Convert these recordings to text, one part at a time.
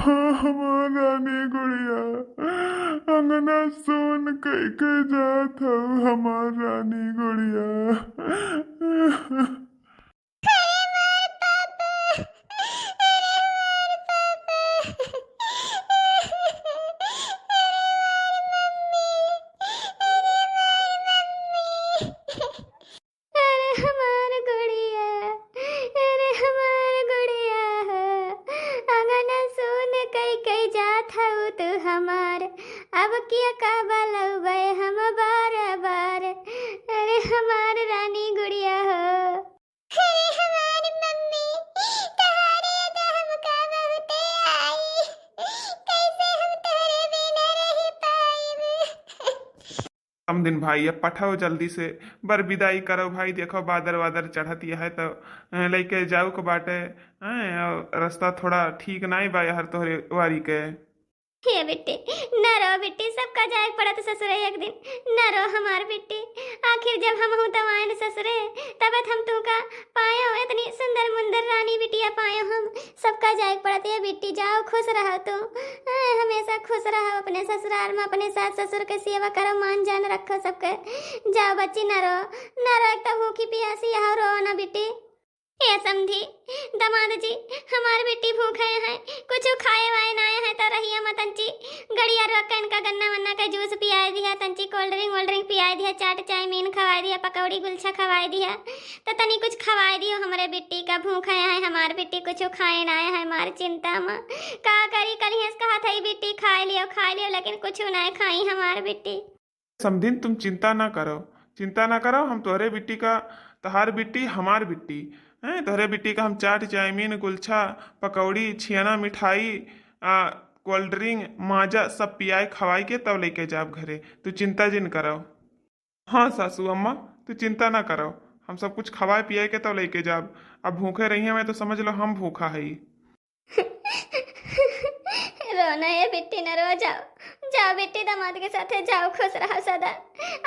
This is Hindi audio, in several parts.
हमार रानी गुड़िया अंगना सोन कई के जात हौ हमार रानी गुड़िया। अरे हमार गुड़िया, अरे हमार गुड़िया अंगना सुन कई कई जात हऊ तू हमार, अब क्या काबल गए हम बार बार। अरे हमार रानी गुड़िया हो, अरे हमार मम्मी तुम्हारे तो हमका बहुते आई, कैसे हम तेरे बिना रह पाएब। हम दिन भाई अब पठाओ जल्दी से बर विदाई करो भाई। देखो बादर वादर चढ़ती है तो लेके जाऊ को बाटे और रास्ता थोड़ा ठीक नहीं बा हर तोहरे वारी के। हे बेटे न रो बेटे, सबका जाए पड़ा तो ससुरे एक दिन, न रो हमार बेटे। आखिर जब हम हूँ तब आए ससुरे, तब हम तुमका पायो, इतनी सुंदर मुंदर रानी बिटिया पायो हम। सबका जाए पड़ते है बेटी, जाओ खुश रहो तुम, हमेशा खुश रहो अपने ससुराल में, अपने सास ससुर के सेवा करो, मान जान रखो सबके। जाओ बच्ची न रो, न रो, एक तो भूखी प्यासी यहाँ रो ना बेटी। ये समझी दमाद जी हमार बेटी भूखे हैं, कुछ खाए वाए ना है तो रहिया मत तंची गड़िया रोक के इनका गन्ना वन्ना का जूस पियाई दिया, तंची कोल्ड ड्रिंक वोल्ड ड्रिंक पियाई दिया, चाट चाउमीन खवाई दिया, पकौड़ी गुलछा खवाई दिया, तो तनी कुछ खवाई दियो हमारे बेटी का। भूखे है हमार बेटी, कुछ खाए ना है हमार चिंता में का करी। कल ही कहा था बेटी खा लियो, लेकिन कुछ ना खाई हमार बेटी। समधिन तुम चिंता ना करो, चिंता ना करो, हम तोहरे बिट्टी का, तहार बिट्टी हमार बिट्टी है, तोहरे बिट्टी का हम चाट चाउमीन गुलछा पकौड़ी छियाना मिठाई कोल्ड ड्रिंक माजा सब पियाए खवाई के तब लेके जाब घरे। तू चिंता जिन करो। हाँ सासू अम्मा तू चिंता ना करो, हम सब कुछ खवाए पियाए के तब लेके जाब। अब भूखे रही हैं मैं तो समझ लो हम भूखा है। रोना है बेटी न रो, जाओ जाओ बेटी, दामाद के साथ जाओ, खुश रहो सदा।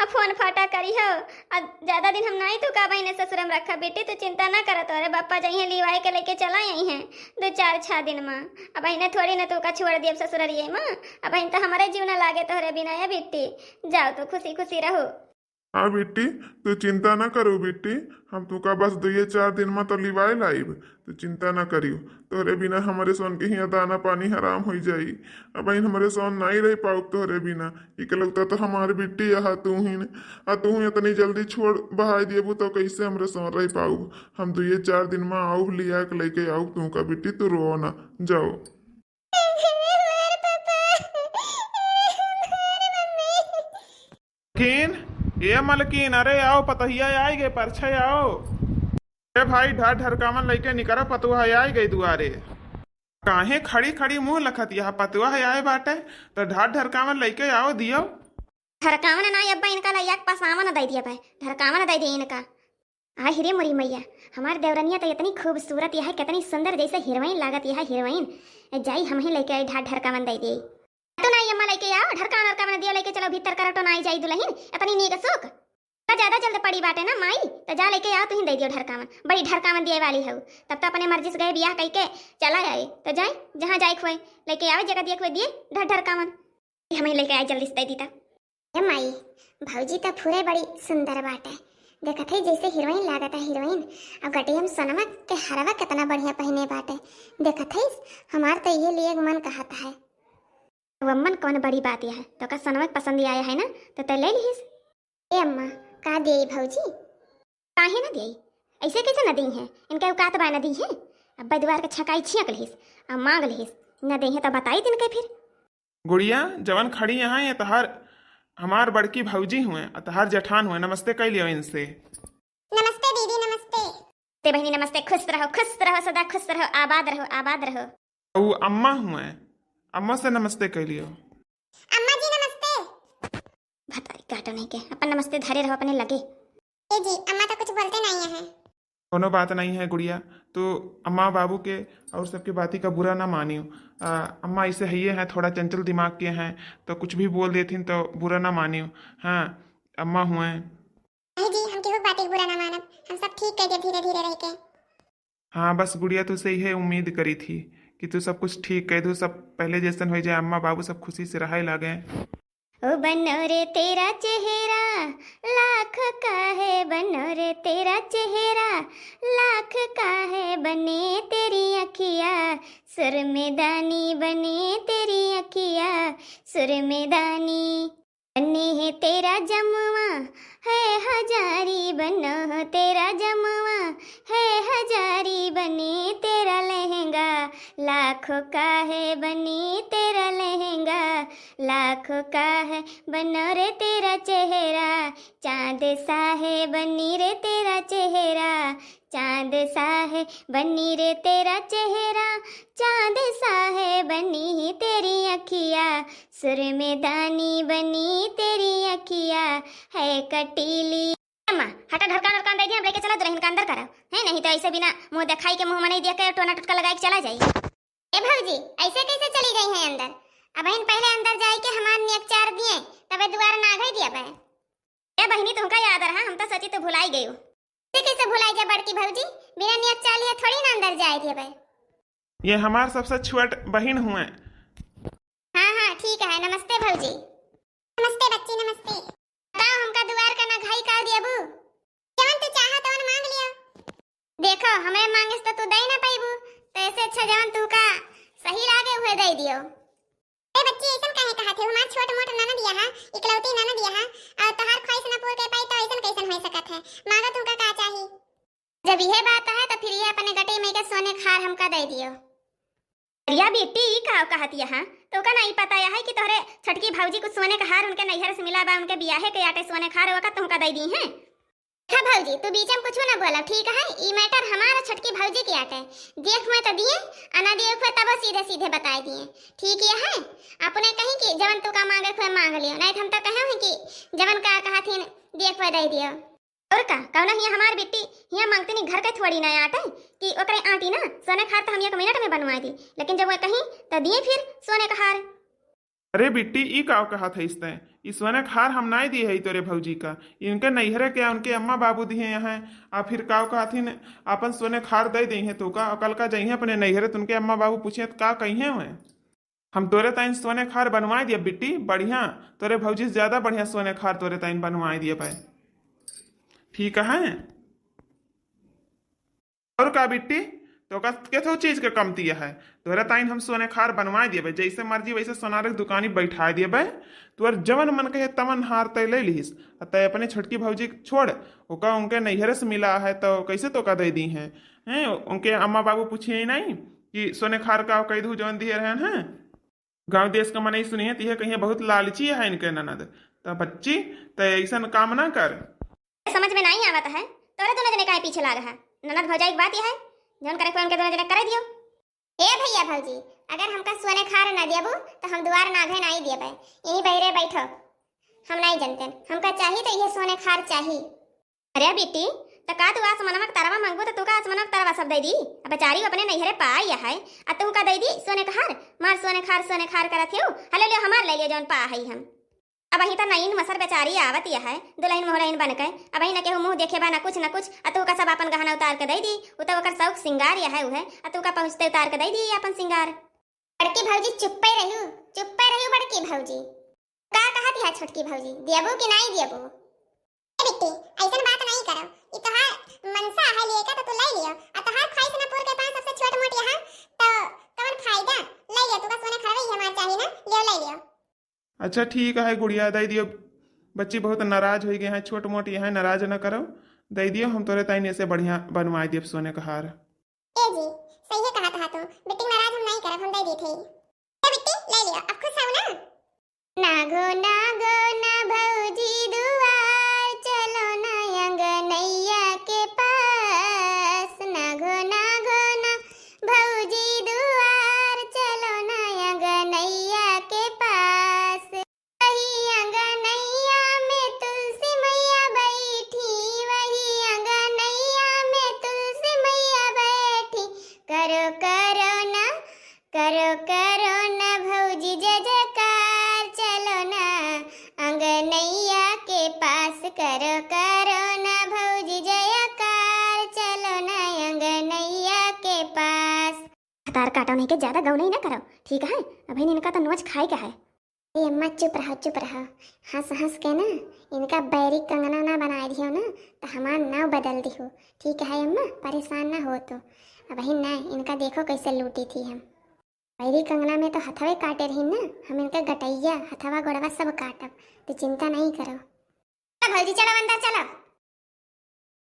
अब फोन फाटा करी हो, अब ज्यादा दिन हम नहीं तो का बहने ससुरम रखा बेटी, तो चिंता ना करो, तोरे बापा जाइए लिवाए के लेके चला आई हैं 2-4-6 दिन में। अब बहने थोड़ी ना तो का छोड़ दिए ससुररिये में, अब बहन तो हमारे जीव ना लागे तोहरे बिना है बेटी। जाओ तो खुशी खुशी रहो। हाँ बेटी तू चिंता ना करो बेटी, हम तुका बस 2-4 दिन में तो लिवाए लाइब, तू चिंता ना करियो। तोहरे बिना हमारे सोन के ही दाना पानी हराम हो जाई। अब हमारे सोन नहीं रह पाऊ तोहरे बिना, इक लगता तो हमारी बेटी यहाँ तू ही ने, तू ही इतनी जल्दी छोड़ बहा दिएबू तो कैसे हमारे सोन रह पाऊ। हम 2-4 दिन में आऊ लिया के लेके आऊ तू का बेटी, तू रो ना, जाओ। ये मलकीन अरे आओ पतहिया आई गए परछे आओ। अरे भाई ढर ढरकावन लेके निकरो, पतुआ आई गई दुआरे। काहे खड़ी खड़ी मुंह लखत यह पतुआ आए बाटे, तो ढर ढरकावन लेके आओ दियो। ढरकावन ना अब्बा इनका लैया के पास आवन दे दिया भाई, ढरकावन दे दिए इनका। आ हिरे मुरी मैया, हमार देवरनिया तो इतनी खूबसूरत यह कितनी सुंदर, जैसे हीरोइन लागत यह हीरोइन। जाई हम ही लेके आई ढाड ढरकावन दे दी तो नहीं अम्मा लेके आओ, ढरकावन ढरकावन दियो लेके चलो भीतर करो तो नहीं जाई दुल्हन, इतनी नीक सुख ज्यादा जल्द पड़ी बाटे ना माई, तो जा लेके आओ तू ही दे दियो ढरकावन, बड़ी ढरकावन दिए वाली हो। तब तो अपने मर्जी से गए बियाह कई के चला आए, तो जाए जहाँ जाए खोए लेके आओ, जगह दिए खोए दिए ढरकावन हमें लेके आए जल्दी से दे दी। माई भौजी तो पूरे बड़ी सुंदर बाटे, देखत है जैसे हीरोइन लागत है हीरोइन। अब गटियम सोनमा के हरवा कितना बढ़िया पहने बाटे, देखत है हमार तो ये लिए मन कहता है। वम्मन कौन बड़ी बात यह है, तो का सनमक पसंद आया है ना, तो ले लीस। ए अम्मा का दे भौजी, काहे ना दी, ऐसे कैसे न दी है, इनके औकात बा न दी है। अब द्वार के छकाई छियक लिस अब मांग लिस, न दे है तो बताई दिन के फिर। गुड़िया जवन खड़ी यहाँ है तहार हमार बड़की भौजी हुए, तहार जठान हुए, नमस्ते कह लियो इनसे। नमस्ते दीदी नमस्ते। ते बहनी नमस्ते, खुश रहो सदा खुश रहो, आबाद रहो आबाद रहो। वो अम्मा हुए, अम्मा से नमस्ते कह लियो। अम्मा जी नमस्ते। बताई काटो नहीं के, अपन नमस्ते धरे रहो अपने लगे। ए जी अम्मा तो कुछ बोलते नहीं है। कोनो बात नहीं है गुड़िया, तो अम्मा बाबू के और सबके बाती का बुरा ना मानियो। अम्मा ऐसे है ये हैं, थोड़ा चंचल दिमाग के हैं, तो कुछ भी बोल देती तो बुरा ना मानियो। हाँ अम्मा हुए। नहीं जी हम किसी बात बुरा ना मानब, हम सब ठीक कर धीरे धीरे रह के। हाँ बस गुड़िया तुझसे यही उम्मीद करी थी कि तू सब कुछ ठीक कह दू, सब पहले जैसन हो जाए, अम्मा बाबू सब खुशी से रहे लागे। ओ बनो रे तेरा चेहरा लाख का है, बनो रे तेरा चेहरा लाख का है, बने तेरी अखिया सुर में दानी, बने तेरी अखिया सुर में दानी, बने है तेरा जमुआ है हजारी, बनो तेरा जमुआ है हजारी, बने तेरा लहंगा लाखों का है, बने तेरा लहंगा लाखों का है, बनो रे तेरा चेहरा चांद सा है, बनी रे तेरा चेहरा चांद सा है, बनी रे तेरा चेहरा चांद सा है, बनी तेरी अखिया सुर में दानी, बनी तेरी अखिया है कटीली। अम्मा हटा, ढक्कन ढक्कन दे दिया, लेके चला दुल्हन का अंदर करो है, नहीं तो ऐसे बिना मुंह दिखाई के मुंह में नहीं दिया के टोना टटका लगा के चला जाई। ए भौजी ऐसे कैसे चली गई हैं अंदर? अब बहन पहले अंदर जाए के हमार नियक्चार दिए तबे दुआर ना गई दिया बे। ए बहनी तुमका याद रहा, हम तो सची तो भुलाई गई। कैसे भुलाई जा बड़की भौजी, बिना नियक्चार लिए थोड़ी ना अंदर जाए दिया बे। ये हमार सबसे छोट बहन हुए। हाँ हाँ ठीक है, नमस्ते भौजी। नमस्ते बच्ची नमस्ते। बताओ हमका दुआर का ना घाई कर दिया बू, जवन तू चाहा तवन मांग लिया। देखो हमें मांगे तो तू दे ना पाईबू, तो ऐसे अच्छा जवन तू का सही लागे हुए दे दियो। ए बच्ची ऐसन काहे कहा थे, हमार छोट मोट नाना दिया है, इकलौती नाना दिया है, और तहार ख्वाहिश ना पूर कर पाई तो ऐसन कैसन हो सकत है। मांगा तुमका का चाहिए? जब यह बात है तो फिर ये अपने गटे में के सोने खार हमका दे दियो। अरिया बेटी का कहती है तो का नहीं पता है कि तोहरे छटकी भाऊजी को सोने का हार उनके नैहर से मिला बा, उनके बियाहे के आटे सोने खार वक्त तुमका दे दी है। हाँ भौजी तू बीच में कुछ ना बोला, ठीक है? ई मैटर हमारा छटकी भौजी की आटे, देख मैं तो दिए अना दिए हुए तब सीधे सीधे बता दिए, ठीक है? अपने कहीं कि जवन तू का मांगे हुए मांग लियो, नहीं हम तो कहे हैं कि जवन का कहा थी देख हुए दे दियो। और का कहना हिया हमार बेटी हिया मांगते नहीं घर के थोड़ी ना आटे कि ओकरे आटी ना सोने खार तो हम 1 मिनट में बनवा दी, लेकिन जब वो कहीं तो दिए फिर सोने का हार। अरे बिट्टी ई का कहा था इसने, इस सोने खार हम नहीं दिए है तोरे भौजी का, इनके नैहरे के उनके अम्मा बाबू दिए यहाँ, आ फिर का कहथिन अपन सोने खार दे दी है तो का, कल का जइहे अपने नैहरे तो उनके अम्मा बाबू पूछे का कहिए हुए, हम तोरे ताइन सोने खार बनवा दिए बिट्टी, बढ़िया तोरे भौजी से ज्यादा बढ़िया सोने खार तोरे ताइन बनवा दिए पाए, ठीक है? और का बिट्टी तो का केथो चीज के कमती है, तोरे ताइन हम सोने खार बनवा दिए, जैसे मर्जी वैसे सोनार की दुकानी बैठा दिए, तोर जवन मन कहे तमन हार तय ले लिहिस, तय अपने छोटकी भौजी छोड़ ओका उनके नैहरे से मिला है तो कैसे तो का दे दी हैं? उनके अम्मा बाबू पूछिए नहीं कि सोने खार का कह दू जवन दिए रहे हैं? गाँव देश का मन सुनिए तो कहिए बहुत लालची है इनके ननद, तो बच्ची तो ऐसा काम ना कर। समझ में नहीं आवत है तोरे दोनों जने काहे पीछे लाग है, ननद भौजाई की बात यह है जौन करे उनके दोनों जने करे दियो। ए भैया भौजी अगर हमका सोने खार ना दियबू तो हम दुआर नाघे नहीं दिए पाए, यहीं बहरे बैठो, हम नहीं जानते हमका चाहिए तो ये सोने खार चाहिए। अरे बेटी तो का तू आसमानवा तरवा मांगबो तो तू का आसमानवा तरवा सब दे दी, अब बेचारी अपने नैहरे पाई है आ तू का दे दी सोने का हार, मार सोने खार करत हो, हले ले हमार ले लियो जौन पा है हम। अब अही तो नईन मसर बेचारी आवत है दुल्हन मोहरइन बन के, अब अही न केहू मुंह देखे बा ना कुछ आ तू का सब अपन गहना उतार के दे दी, उ तो ओकर शौक सिंगार है उहे, आ तू का पहुंचते उतार के दे दी अपन सिंगार। बड़की भौजी चुप पे रहू बड़की भौजी, का कहत है छोटकी भौजी दियबू कि नहीं दियबू? ए बिट्टी ऐसन बात नहीं करो, ई तोहार मनसा है लेके तो तू ले लियो, आ तोहार ख्वाहिश ना पूर के पास सबसे छोट मोट यहां तो कौन फायदा, ले लियो तू का सोने खरवे हमार चाहिए ना, लियो ले लियो। अच्छा ठीक है गुड़िया दे दियो, बच्ची बहुत नाराज हो गई है, छोट मोट यहाँ नाराज न करो, दे दियो हम तोरे ताइन ऐसे बढ़िया बनवा दिए सोने का हार। ए जी सही कहा था तू, बिट्टी नाराज हम नहीं करब, हम दे दी थी। ए बिट्टी ले लियो, अब खुश हो ना? नागो ना भौजी दुआर चलो ना अंगनैया के पास, नागो ना भौजी दुआर चलो ना अंगनैया के पास, वही अंगनैया में तुलसी मैया बैठी, वही अंगनैया में तुलसी मैया बैठी, करो करो ना भौजी जय जयकार, चलो ना अंग भतार काटो नहीं के ज्यादा गौ नहीं ना करो, ठीक है? अभी इनका तो नोच खाए क्या है। ए अम्मा चुप रहो। हंस हंस के ना इनका बैरी कंगना ना बना दियो ना तो हमार नाव बदल दियो, ठीक है अम्मा? परेशान ना हो तो। अब ही ना इनका देखो कैसे लूटी थी हम। बैरी कंगना में तो हथवे काटे रही ना, हम इनका गटैया हथवा गोड़वा सब काटब, तो चिंता नहीं करो। भौजी चलो अंदर चलो।